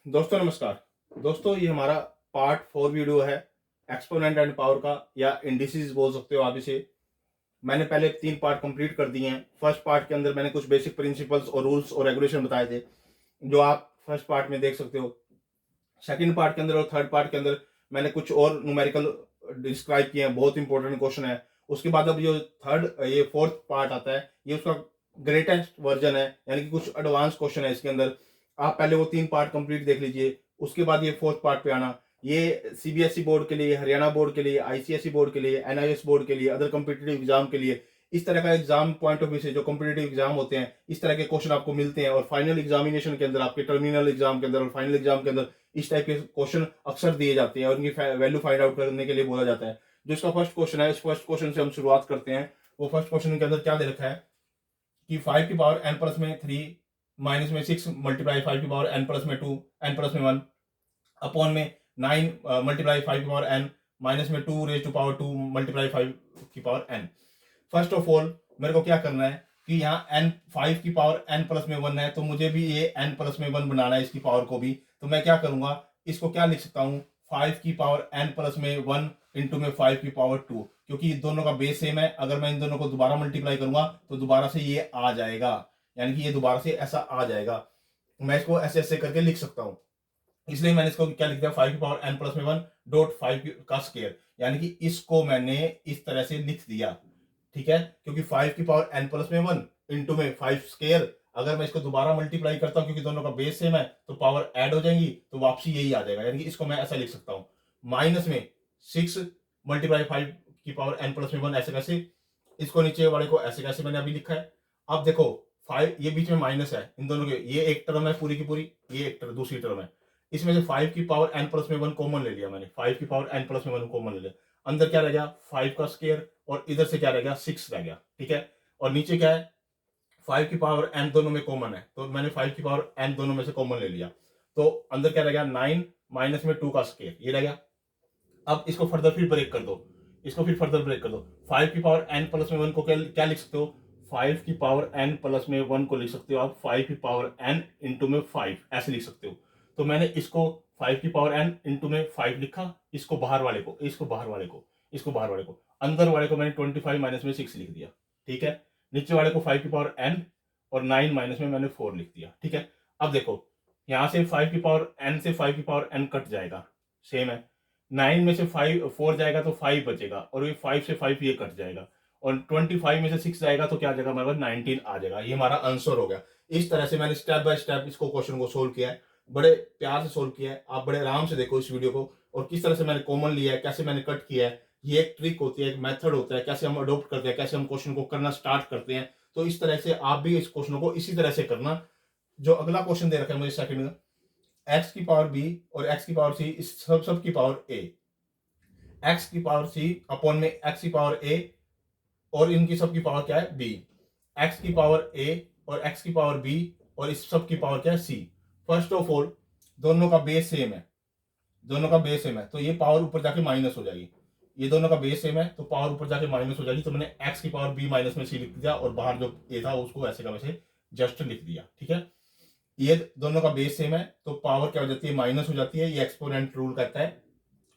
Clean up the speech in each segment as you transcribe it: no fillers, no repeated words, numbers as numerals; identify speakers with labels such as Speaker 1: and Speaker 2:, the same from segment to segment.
Speaker 1: दोस्तों नमस्कार। दोस्तों ये हमारा पार्ट 4 वीडियो है एक्सपोनेंट एंड पावर का, या इंडिसेस बोल सकते हो आप इसे। मैंने पहले 3 पार्ट कंप्लीट कर दिए हैं। फर्स्ट पार्ट के अंदर मैंने कुछ बेसिक प्रिंसिपल्स और रूल्स और रेगुलेशन बताए थे, जो आप फर्स्ट पार्ट में देख सकते हो। सेकंड पार्ट के अंदर और थर्ड पार्ट के अंदर मैंने कुछ और न्यूमेरिकल डिस्क्राइब किए हैं, बहुत इंपॉर्टेंट क्वेश्चन है। उसके बाद अब जो ये फोर्थ पार्ट आता है, ये उसका ग्रेटेस्ट वर्जन है, यानी कि कुछ एडवांस क्वेश्चन है इसके अंदर। आप पहले वो 3 पार्ट कंप्लीट देख लीजिए, उसके बाद ये फोर्थ पार्ट पे आना। ये सीबीएसई बोर्ड के लिए, हरियाणा बोर्ड के लिए, आईसीएसई बोर्ड के लिए, एनआईएस बोर्ड के लिए, अदर कॉम्पिटिटिव एग्जाम के लिए, इस तरह का एग्जाम पॉइंट ऑफ व्यू से जो कॉम्पिटिटिव एग्जाम होते हैं, इस तरह के क्वेश्चन आपको मिलते हैं। और फाइनल एग्जामिनेशन के अंदर, आपके टर्मिनल एग्जाम के अंदर और फाइनल एग्जाम के अंदर इस टाइप के क्वेश्चन अक्सर दिए जाते हैं और उनकी वैल्यू फाइंड आउट करने के लिए बोला जाता है। जो इसका फर्स्ट क्वेश्चन है, इस फर्स्ट क्वेश्चन से हम शुरुआत करते हैं। वो फर्स्ट क्वेश्चन के अंदर क्या दे रखा है कि 5 की पावर n प्लस में 3 माइनस में 6 मल्टीप्लाई 5 की पावर n प्लस में 2 n प्लस में 1 अपॉन में 9 मल्टीप्लाई 5 की पावर n माइनस में 2 रेज टू पावर 2 मल्टीप्लाई 5 की power n। First of all मेरे को क्या करना है कि यहाँ n 5 की पावर n प्लस में 1 है, तो मुझे भी ये n प्लस में 1 बनाना है इसकी पावर को भी। तो मैं क्या करूंगा, इसको क्या लिख सकता हूँ, 5 की पावर n प्लस में 1 इंटू में 5 की पावर 2, क्योंकि दोनों का बेस सेम है। अगर मैं इन दोनों को दोबारा मल्टीप्लाई करूंगा तो दोबारा से ये आ जाएगा, यानी कि ये दोबारा से ऐसा आ जाएगा। मैं इसको ऐसे ऐसे करके लिख सकता हूँ, इसलिए मैंने इसको क्या लिख दिया, 5 की पावर n प्लस में 1 डॉट 5 का स्केयर, यानी कि इसको मैंने इस तरह से लिख दिया। ठीक है, क्योंकि 5 की पावर n प्लस में 1 इंटू में 5 स्केयर, अगर मैं इसको दोबारा मल्टीप्लाई करता हूं क्योंकि दोनों का बेस सेम है तो पावर ऐड हो जाएंगी, तो वापसी यही आ जाएगा। यानी कि इसको मैं ऐसा लिख सकता हूं, माइनस में 6 मल्टीप्लाई 5 की पावर n प्लस में 1, ऐसे कैसे, इसको नीचे वाले को ऐसे कैसे मैंने अभी लिखा है। अब देखो 5, ये बीच में माइनस है इन दोनों के, ये एक टर्म है पूरी की पूरी, ये एक टर्म दूसरी टर्म है। इसमें से 5 की पावर n प्लस में 1 कॉमन ले लिया मैंने, 5 की पावर n प्लस में 1 कॉमन ले लिया। अंदर क्या रह गया, 5 का स्केयर, और इधर से क्या रह गया, 6 रह गया। ठीक है, और नीचे क्या है, 5 की पावर n दोनों में कॉमन है, तो मैंने 5 की पावर n दोनों में से कॉमन ले लिया। तो अंदर क्या रह गया, 9 माइनस में 2 का स्केयर, ये रह गया। अब इसको फर्दर फिर ब्रेक कर दो, इसको फिर फर्दर ब्रेक कर दो। 5 की पावर n प्लस में 1 को क्या लिख सकते हो, 5 की पावर n प्लस में 1 को लिख सकते हो आप 5 की पावर n इंटू में 5, ऐसे लिख सकते हो। तो मैंने इसको 5 की पावर n इंटू में 5 लिखा, इसको बाहर वाले को, इसको बाहर वाले को, इसको बाहर वाले को, अंदर वाले को मैंने 25 माइनस में 6 लिख दिया। ठीक है, नीचे वाले को 5 की पावर n और 9 माइनस में मैंने 4 लिख दिया। ठीक है, अब देखो यहां से 5 की पावर n से 5 की पावर n कट जाएगा, सेम है। 9 में से 4 जाएगा तो 5 बचेगा, और ये 5 से 5 ये कट जाएगा, और 25 में से 6 जाएगा तो क्या आ जाएगा हमारे पास, 19 आ जाएगा। ये हमारा आंसर हो गया। इस तरह से मैंने स्टेप बाय स्टेप इसको क्वेश्चन को सोल्व किया है, बड़े प्यार से सोल्व किया है। आप बड़े आराम से देखो इस वीडियो को, और किस तरह से मैंने कॉमन लिया है, कैसे मैंने कट किया है। ये एक ट्रिक होती है, एक मेथड होता है, कैसे हम अडोप्ट करते हैं, कैसे हम क्वेश्चन को करना स्टार्ट करते हैं। तो इस तरह से आप भी इस क्वेश्चन को इसी तरह से करना। जो अगला क्वेश्चन दे रखा है मुझे सेकंड में, एक्स की पावर बी और एक्स की पावर सी, इस सब की पावर ए, एक्स की पावर सी अपॉन में एक्स की पावर ए, और इनकी सब की पावर क्या है, बी। एक्स की पावर ए और एक्स की पावर बी, और इस सब की पावर क्या है, सी। फर्स्ट ऑफ ऑल दोनों का बेस सेम है, दोनों का बेस सेम है, तो ये पावर ऊपर जाके माइनस हो जाएगी। ये दोनों का बेस सेम है तो पावर ऊपर जाके माइनस हो जाएगी। तो मैंने एक्स की पावर बी माइनस में सी लिख दिया, और बाहर जो ए था उसको ऐसे का वैसे जस्ट लिख दिया। ठीक है, ये दोनों का बेस सेम है तो पावर क्या हो जाती है, माइनस हो जाती है। ये एक्सपोनेंट रूल कहता है,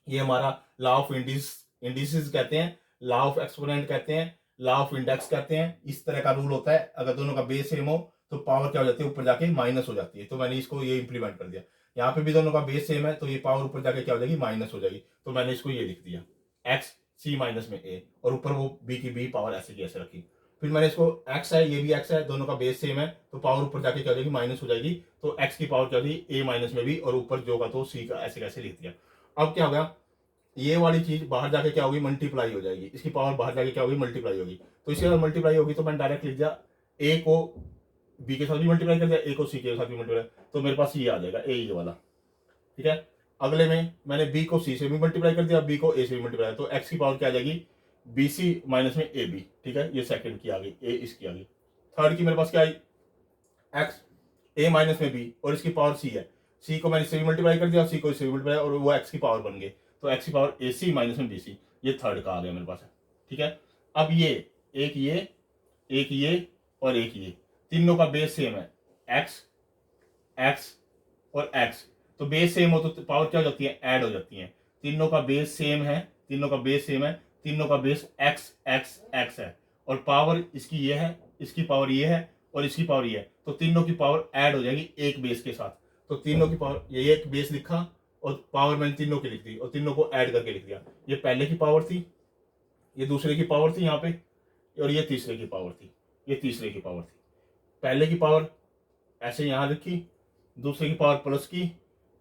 Speaker 1: ये हमारा लॉ ऑफ इंडिसेस कहते हैं, लॉ ऑफ एक्सपोनेंट कहते हैं, लॉ ऑफ इंडेक्स कहते हैं। इस तरह का रूल होता है, अगर दोनों का बेस सेम हो तो पावर क्या हो जाती है, ऊपर जाके माइनस हो जाती है। तो मैंने इसको ये इंप्लीमेंट कर दिया। यहाँ पे भी दोनों का बेस सेम है तो ये पावर ऊपर जाके क्या हो जाएगी, माइनस हो जाएगी। तो मैंने इसको ये लिख दिया, एक्स सी माइनस में ए, और ऊपर वो बी की बी पावर ऐसे की ऐसे रखी। फिर मैंने इसको एक्स है, ये भी एक्स है, दोनों का बेस सेम है तो पावर ऊपर जाके क्या हो जाएगी, माइनस हो जाएगी। तो एक्स की पावर क्या हो जाएगी, ए माइनस में भी, और ऊपर जो का तो सी का ऐसे कैसे लिख दिया। अब क्या होगा, ये वाली चीज बाहर जाके क्या होगी, मल्टीप्लाई हो जाएगी। इसकी पावर बाहर जाके क्या होगी, मल्टीप्लाई होगी। तो इसके अगर मल्टीप्लाई होगी तो मैंने डायरेक्ट लिख दिया, ए को बी के साथ भी मल्टीप्लाई कर दिया, ए को सी के साथ भी मल्टीप्लाई, तो मेरे पास ये आ जाएगा ए, ये वाला। ठीक है, अगले में मैंने बी को सी से भी मल्टीप्लाई कर दिया, बी को ए से भी मल्टीप्लाई, तो एक्स की पावर क्या आ जाएगी, बी सी माइनस में ए बी। ठीक है, ये सेकंड की आ गई, ए इसकी आ गई। थर्ड की मेरे पास क्या आई, एक्स ए माइनस में बी, और इसकी पावर सी है, सी को मैंने इससे भी मल्टीप्लाई कर दिया, सी को इससे भी मल्टीप्लाई, और वो एक्स की पावर बन गई। तो एक्स की पावर ए सी माइनस में बी सी, ये थर्ड का आ गया मेरे पास है। ठीक है, अब ये एक ये, एक ये, और एक ये, तीनों का बेस सेम है, एक्स एक्स और एक्स। तो बेस सेम हो तो पावर क्या हो जाती है, ऐड हो जाती है। तीनों का बेस सेम है, तीनों का बेस सेम है, तीनों का बेस एक्स एक्स एक्स है, और पावर इसकी ये है, इसकी पावर ये है, और इसकी पावर ये है, तो तीनों की पावर ऐड हो जाएगी एक बेस के साथ। तो तीनों की पावर, ये एक बेस लिखा और पावर मैंने तीनों की लिख दी और तीनों को ऐड करके लिख दिया। ये पहले की पावर थी, ये दूसरे की पावर थी यहाँ पे, और ये तीसरे की पावर थी, ये तीसरे की पावर थी। पहले की पावर ऐसे यहाँ रखी, दूसरे की पावर प्लस की,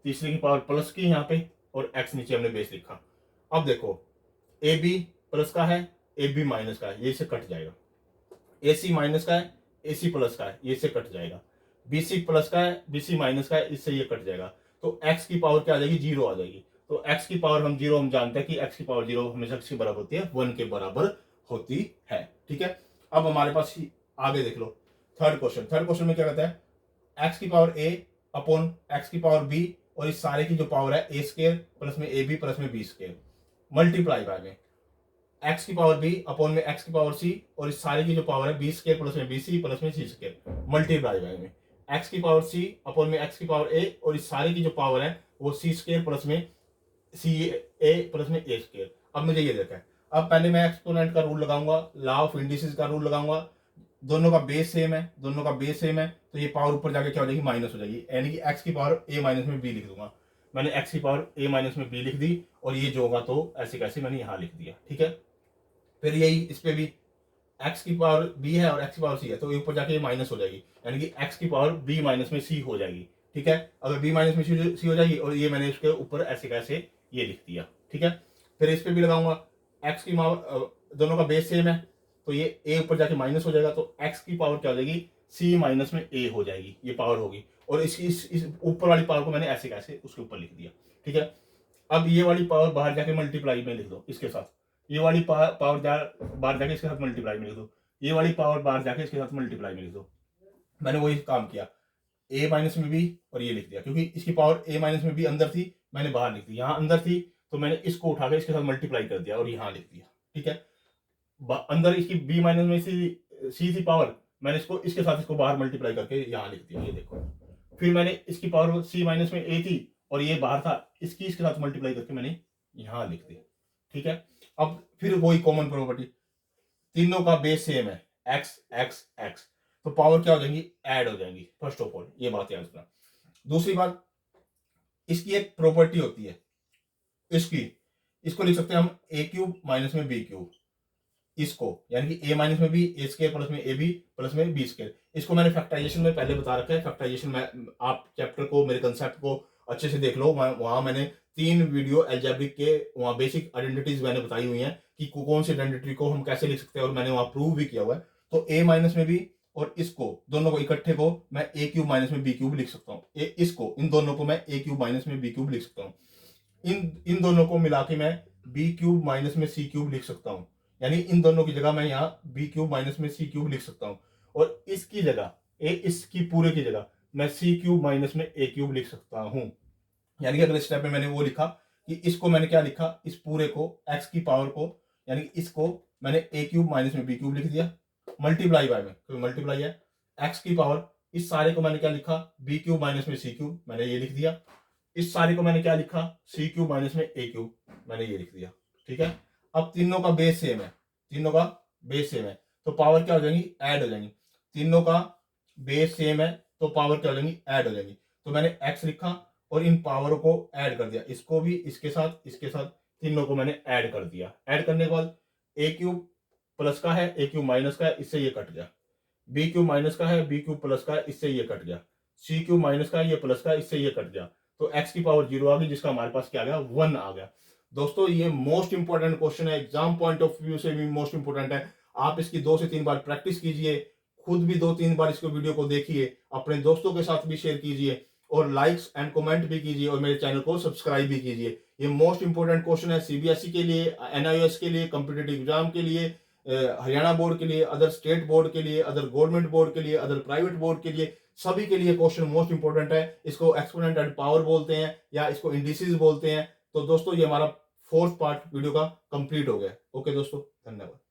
Speaker 1: तीसरे की पावर प्लस की यहाँ पे, और एक्स नीचे हमने बेस लिखा। अब देखो ए बी प्लस का है, ए बी माइनस का है, ये से कट जाएगा। ए सी माइनस का है, ए सी प्लस का है, ये से कट जाएगा। बी सी प्लस का है, बी सी माइनस का है, इससे ये कट जाएगा। तो एक्स की पावर क्या आ जाएगी, जीरो आ जाएगी। तो एक्स की पावर हम जीरो, हम जानते हैं कि एक्स की पावर जीरो हमेशा किसके बराबर होती है, 1 के बराबर होती है। ठीक है, अब हमारे पास आगे देख लो थर्ड क्वेश्चन में क्या कहता है, एक्स की पावर ए अपॉन एक्स की पावर बी, और इस सारे की जो पावर है ए स्क्वायर प्लस में ए बी प्लस में बी स्क्वायर, मल्टीप्लाई बाय में एक्स की पावर बी अपॉन में एक्स की पावर सी, और इस सारे की जो पावर है बी स्क्वायर प्लस में बी सी प्लस में सी स्क्वायर, मल्टीप्लाई बाय में एक्स की पावर सी अपॉन में एक्स की पावर ए, और इस सारे की जो पावर है वो सी स्क्वायर प्लस में सी ए प्लस में ए स्क्वायर। अब मुझे ये देखा है, अब पहले मैं एक्सपोनेंट का रूल लगाऊंगा, लॉ ऑफ इंडिसेस का रूल लगाऊंगा। दोनों का बेस सेम है, दोनों का बेस सेम है, तो ये पावर ऊपर जाके क्या हो जाएगी, माइनस हो जाएगी, यानी कि एक्स की पावर ए माइनस में बी लिख दूंगा। मैंने एक्स की पावर ए माइनस में बी लिख दी, और ये जो होगा तो ऐसे कैसे मैंने यहाँ लिख दिया। ठीक है, फिर यही इस पे भी एक्स की पावर बी है और एक्स की पावर सी है, तो ये ऊपर जाके माइनस हो जाएगी, यानी कि एक्स की पावर बी माइनस में सी हो जाएगी। ठीक है, अगर बी माइनस में सी हो जाएगी, और ये मैंने इसके ऊपर ऐसे कैसे ये लिख दिया। ठीक है, फिर इस पे भी लगाऊंगा, एक्स की पावर, दोनों का बेस सेम है, तो ये ए ऊपर जाके माइनस हो जाएगा, तो एक्स की पावर क्या हो जाएगी, सी माइनस में ए हो जाएगी, ये पावर होगी। और इसकी इस ऊपर वाली पावर को मैंने ऐसे कैसे उसके ऊपर लिख दिया। ठीक है, अब ये वाली पावर बाहर जाके मल्टीप्लाई में लिख दो इसके साथ, ये वाली पावर बाहर जाके इसके साथ मल्टीप्लाई में लिख दो, ये वाली पावर बाहर जाके इसके साथ मल्टीप्लाई में लिख दो। मैंने वही काम किया, ए माइनस में बी और ये लिख दिया, क्योंकि इसकी पावर ए माइनस में बी अंदर थी, मैंने बाहर लिख दी, यहाँ अंदर थी तो मैंने इसको उठा के इसके साथ मल्टीप्लाई कर दिया और यहाँ लिख दिया। ठीक है, अंदर इसकी बी माइनस में सी थी पावर, मैंने इसको इसके साथ इसको बाहर मल्टीप्लाई करके यहाँ लिख दिया, ये देखो। फिर मैंने इसकी पावर सी माइनस में ए थी और ये बाहर था, इसके साथ मल्टीप्लाई करके मैंने यहाँ लिख दी। ठीक है, अब फिर वही कॉमन प्रॉपर्टी, तीनों का बेस सेम है, एक्स एक्स एक्स, तो पावर क्या हो जाएंगी, ऐड हो जाएंगी। फर्स्ट ऑफ ऑल ये बात याद रखना। दूसरी बात, इसकी एक प्रॉपर्टी होती है, इसको लिख सकते हैं हम ए क्यूब माइनस में बी क्यूब, इसको यानी कि ए माइनस में बी ए स्क्वायर प्लस में ए बी प्लस में बी स्क्वायर। इसको मैंने फैक्टराइजेशन में पहले बता रखा है, फैक्टराइजेशन में आप चैप्टर को, मेरे कंसेप्ट को अच्छे से देख लो, वहां मैंने 3 वीडियो एल्जेब्रिक के वहां बेसिक आइडेंटिटीज मैंने बताई हुई हैं कि कौन सी आइडेंटिटी को हम कैसे लिख सकते हैं, और मैंने वहां प्रूव भी किया हुआ है। तो ए माइनस में बी और इसको दोनों को इकट्ठे को मैं ए क्यूब माइनस में बी क्यूब लिख सकता हूँ, इसको इन दोनों को मैं ए क्यूब माइनस में बी क्यूब लिख सकता हूँ, इन दोनों को मिला के मैं बी क्यूब माइनस में सी क्यूब लिख सकता हूँ, यानी इन दोनों की जगह मैं यहाँ बी क्यूब माइनस में सी क्यूब लिख सकता हूँ, और इसकी जगह इसकी पूरे की जगह मैं सी क्यूब माइनस में ए क्यूब लिख सकता हूँ। यानी कि अगले स्टेप में मैंने वो लिखा कि इसको मैंने क्या लिखा, इस पूरे को एक्स की पावर को, यानी इसको मैंने ए क्यूब माइनस में बी क्यूब लिख दिया, मल्टीप्लाई बाय में, क्योंकि मल्टीप्लाई है, एक्स की पावर, इस सारे को मैंने क्या लिखा, बी क्यूब माइनस में सी क्यूब, मैंने ये लिख दिया। इस सारे को मैंने क्या लिखा, सी क्यूब माइनस में ए क्यूब, मैंने ये लिख दिया। ठीक है, अब तीनों का बेस सेम है, तीनों का बेस सेम है, तो पावर क्या हो जाएंगी, ऐड हो जाएंगी। तीनों का बेस सेम है तो पावर क्या हो जाएंगी, ऐड हो जाएंगी। तो मैंने एक्स लिखा और इन पावरों को ऐड कर दिया, इसको भी इसके साथ तीनों को मैंने ऐड कर दिया। ऐड करने के बाद ए क्यूब प्लस का है, ए क्यूब माइनस का है, इससे ये कट गया, बी क्यूब माइनस का है, बी क्यूब प्लस का है, इससे ये कट गया, सी क्यूब माइनस का है, ये प्लस का है, इससे ये कट गया, तो एक्स की पावर 0 आ गई, जिसका हमारे पास क्या आ गया, 1 आ गया। दोस्तों ये मोस्ट इंपॉर्टेंट क्वेश्चन है, एग्जाम पॉइंट ऑफ व्यू से भी मोस्ट इंपॉर्टेंट है। आप इसकी 2 से 3 बार प्रैक्टिस कीजिए, खुद भी 2-3 बार इसको वीडियो को देखिए, अपने दोस्तों के साथ भी शेयर कीजिए, और लाइक्स एंड कमेंट भी कीजिए, और मेरे चैनल को सब्सक्राइब भी कीजिए। ये मोस्ट इंपॉर्टेंट क्वेश्चन है सीबीएसई के लिए, एनआईओएस के लिए, कॉम्पिटिटिव एग्जाम के लिए, हरियाणा बोर्ड के लिए, अदर स्टेट बोर्ड के लिए, अदर गवर्नमेंट बोर्ड के लिए, अदर प्राइवेट बोर्ड के लिए, सभी के लिए क्वेश्चन मोस्ट इंपॉर्टेंट है। इसको एक्सपोनेंट एंड पावर बोलते हैं, या इसको इंडिसेस बोलते हैं। तो दोस्तों ये हमारा 4th पार्ट वीडियो का कंप्लीट हो गया। ओके दोस्तों, धन्यवाद।